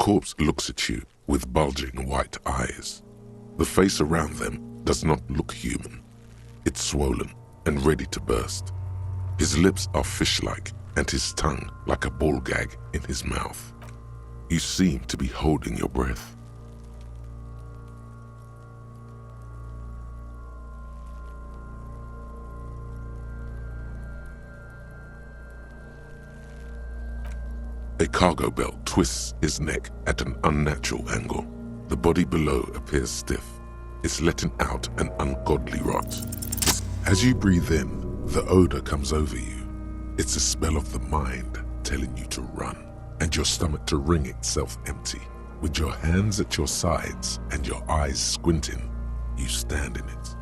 corpse looks at you with bulging white eyes. The face around them does not look human. It's swollen and ready to burst. His lips are fish-like and his tongue like a ball gag in his mouth. You seem to be holding your breath. A cargo belt twists his neck at an unnatural angle. The body below appears stiff. It's letting out an ungodly rot. As you breathe in, the odor comes over you. It's a smell of the mind telling you to run, and your stomach to wring itself empty. With your hands at your sides and your eyes squinting, you stand in it.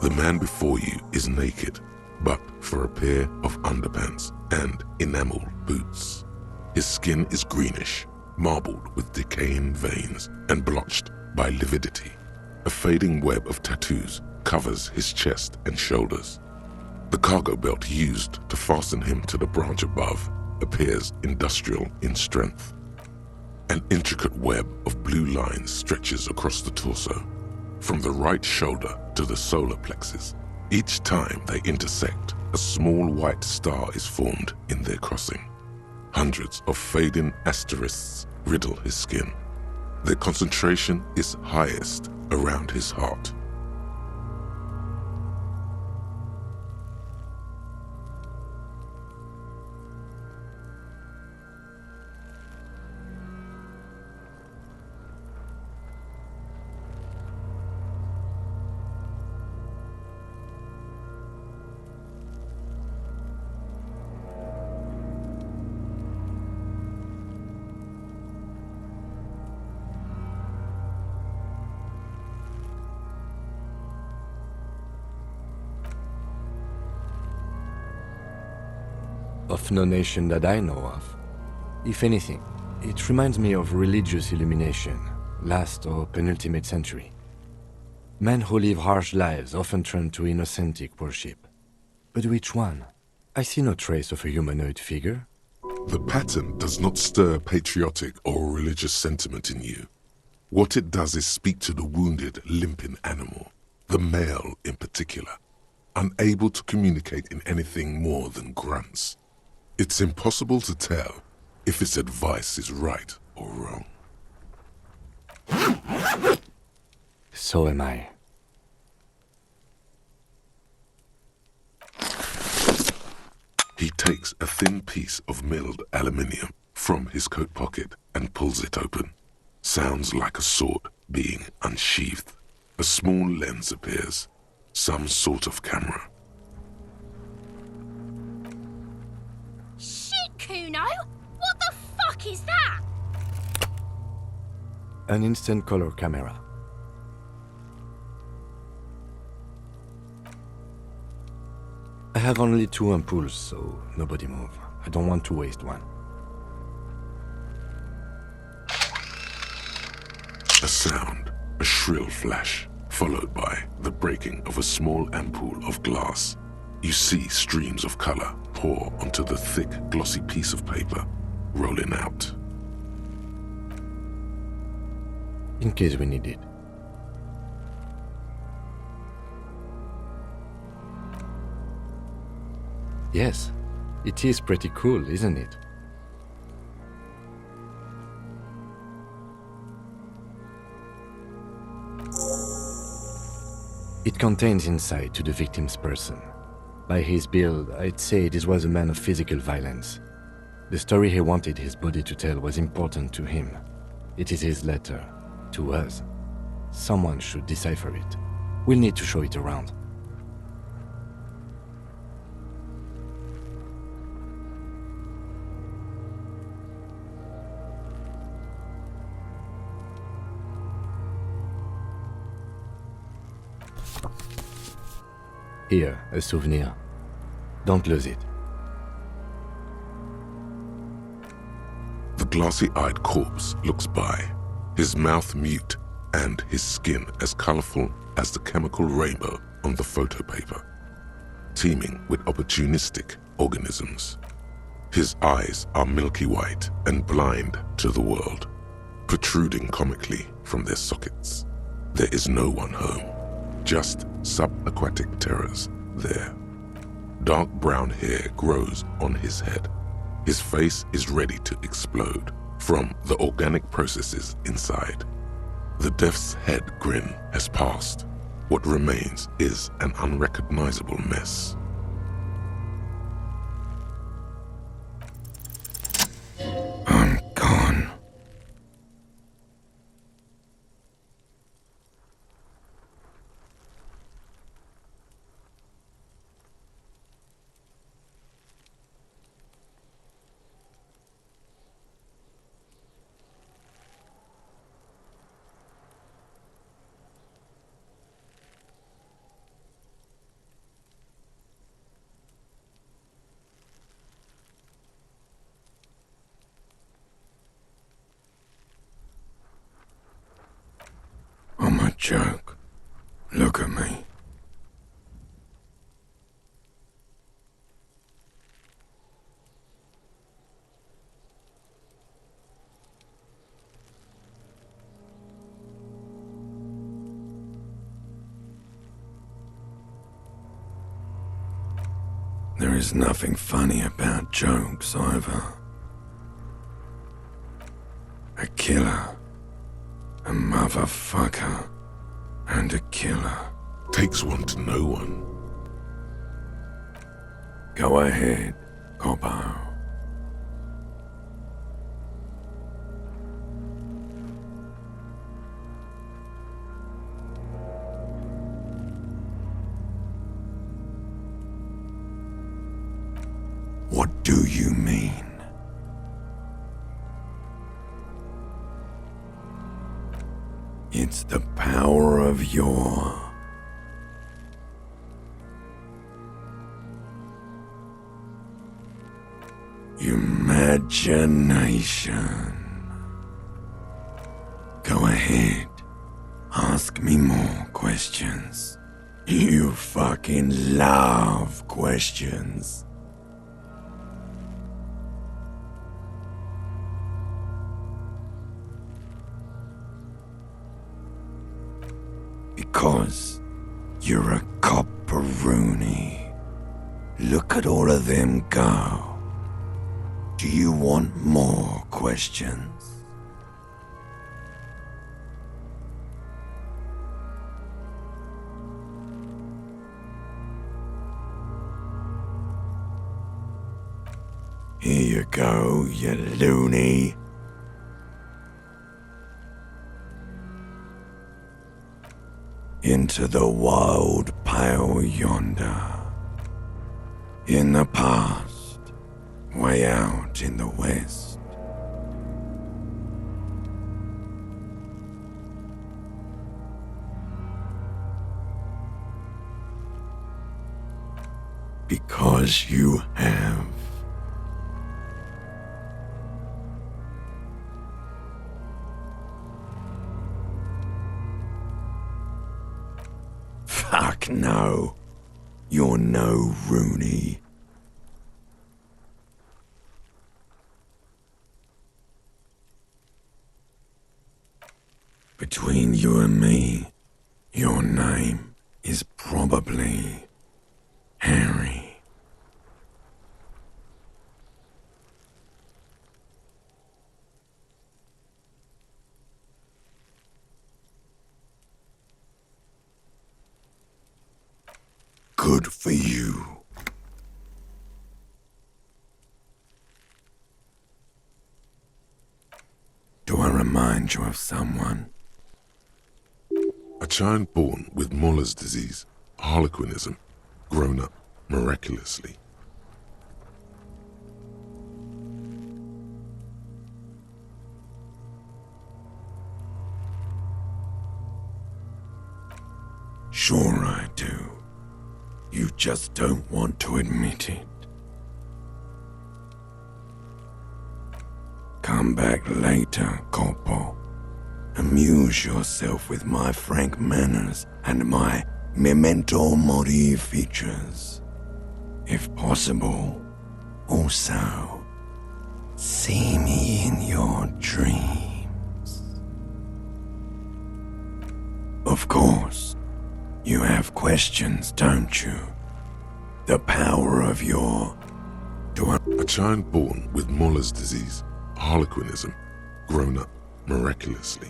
The man before you is naked, but for a pair of underpants and enameled boots. His skin is greenish, marbled with decaying veins and blotched by lividity. A fading web of tattoos covers his chest and shoulders. The cargo belt used to fasten him to the branch above appears industrial in strength. An intricate web of blue lines stretches across the torso, from the right shoulder to the solar plexus. Each time they intersect, a small white star is formed in their crossing. Hundreds of fading asterisks riddle his skin. Their concentration is highest around his heart. Of no nation that I know of. If anything, it reminds me of religious illumination, last or penultimate century. Men who live harsh lives often turn to innocentic worship. But which one? I see no trace of a humanoid figure. The pattern does not stir patriotic or religious sentiment in you. What it does is speak to the wounded, limping animal, the male in particular, unable to communicate in anything more than grunts. It's impossible to tell if its advice is right or wrong. So am I. He takes a thin piece of milled aluminium from his coat pocket and pulls it open. Sounds like a sword being unsheathed. A small lens appears, some sort of camera. Kuno? What the fuck is that? An instant color camera. I have only 2 ampoules, so nobody move. I don't want to waste one. A sound, a shrill flash, followed by the breaking of a small ampoule of glass. You see streams of color pour onto the thick, glossy piece of paper, rolling out. In case we need it. Yes, it is pretty cool, isn't it? It contains insight to the victim's person. By his build, I'd say this was a man of physical violence. The story he wanted his body to tell was important to him. It is his letter, to us. Someone should decipher it. We'll need to show it around. Here, a souvenir. Don't lose it. The glassy-eyed corpse looks by, his mouth mute and his skin as colorful as the chemical rainbow on the photo paper, teeming with opportunistic organisms. His eyes are milky white and blind to the world, protruding comically from their sockets. There is no one home, just subaquatic terrors there. Dark brown hair grows on his head. His face is ready to explode from the organic processes inside. The death's head grin has passed. What remains is an unrecognizable mess. I'm gone. I'm a joke. Look at me. There is nothing funny about jokes either. A killer, a motherfucker, and a killer. Takes one to know one. Go ahead, Coppo. What do you mean? It's the power of your imagination. Go ahead. Ask me more questions. You fucking love questions. Because you're a copperoonie. Look at all of them go. Do you want more questions? Here you go, you loony. Into the wild pale yonder. In the past, way out in the west. Because you have. Fuck no. You're no Rooney. Between you and me, your name is probably Harry. Good for you. Do I remind you of someone? A child born with Muller's disease, harlequinism, grown up miraculously. Sure I do. You just don't want to admit it. Come back later, Corpo. Amuse yourself with my frank manners and my memento mori features. If possible, also See me in your dreams. Of course, you have questions, don't you? The power of your... A child born with Muller's disease, harlequinism, grown up miraculously.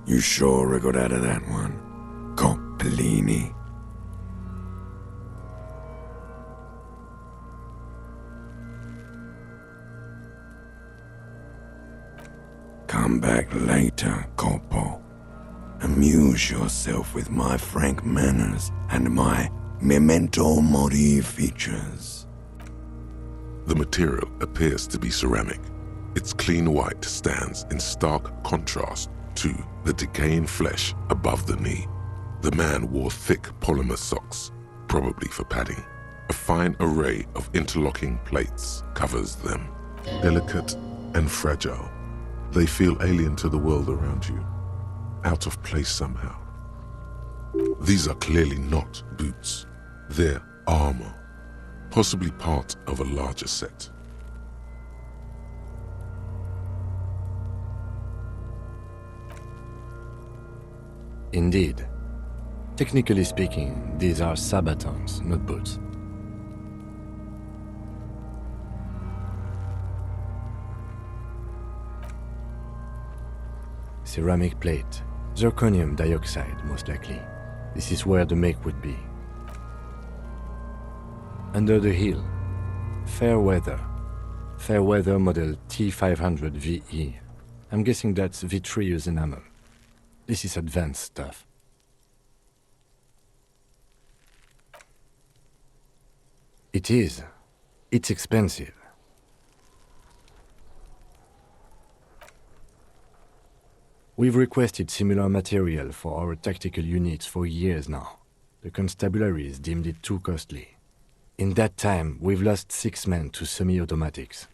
You sure I got out of that one, Coppellini? Come back later, Coppo. Amuse yourself with my frank manners and my memento mori features. The material appears to be ceramic. Its clean white stands in stark contrast to the decaying flesh above the knee. The man wore thick polymer socks, probably for padding. A fine array of interlocking plates covers them. Delicate and fragile, they feel alien to the world around you, out of place somehow. These are clearly not boots. They're armor, possibly part of a larger set. Indeed. Technically speaking, these are sabatons, not boots. Ceramic plate. Zirconium dioxide, most likely. This is where the make would be. Under the heel. Fair weather. Fair weather model T500 VE. I'm guessing that's vitreous enamel. This is advanced stuff. It is. It's expensive. We've requested similar material for our tactical units for years now. The constabularies deemed it too costly. In that time, we've lost 6 men to semi-automatics.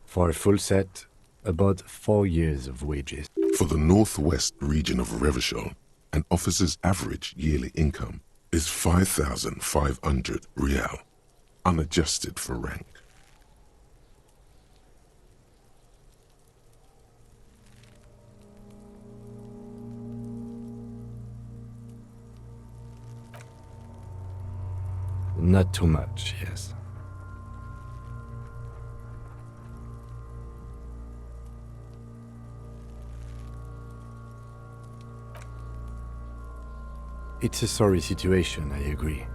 For a full set, about 4 years of wages. For the northwest region of Revachol, an officer's average yearly income is 5,500 real, unadjusted for rank. Not too much, yes. It's a sorry situation, I agree.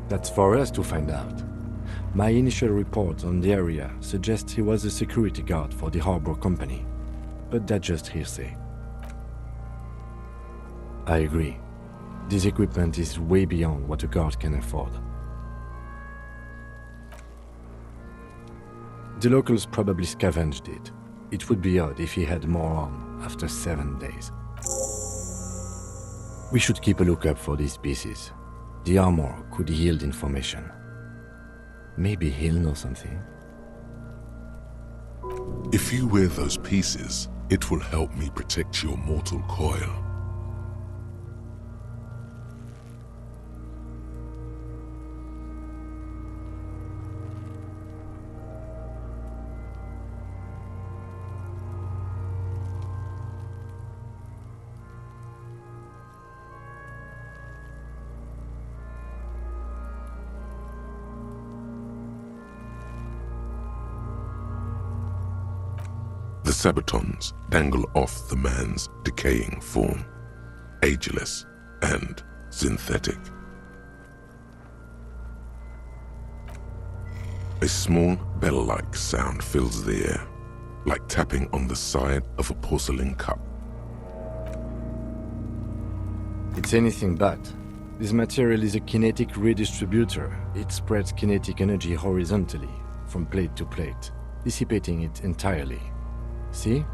That's for us to find out. My initial report on the area suggests he was a security guard for the harbor company, but that's just hearsay. I agree. This equipment is way beyond what a guard can afford. The locals probably scavenged it. It would be odd if he had more on after 7 days. We should keep a lookout for these pieces. The armor could yield information. Maybe he'll know something. If you wear those pieces, it will help me protect your mortal coil. The sabatons dangle off the man's decaying form, ageless and synthetic. A small bell-like sound fills the air, like tapping on the side of a porcelain cup. It's anything but. This material is a kinetic redistributor. It spreads kinetic energy horizontally, from plate to plate, dissipating it entirely. See?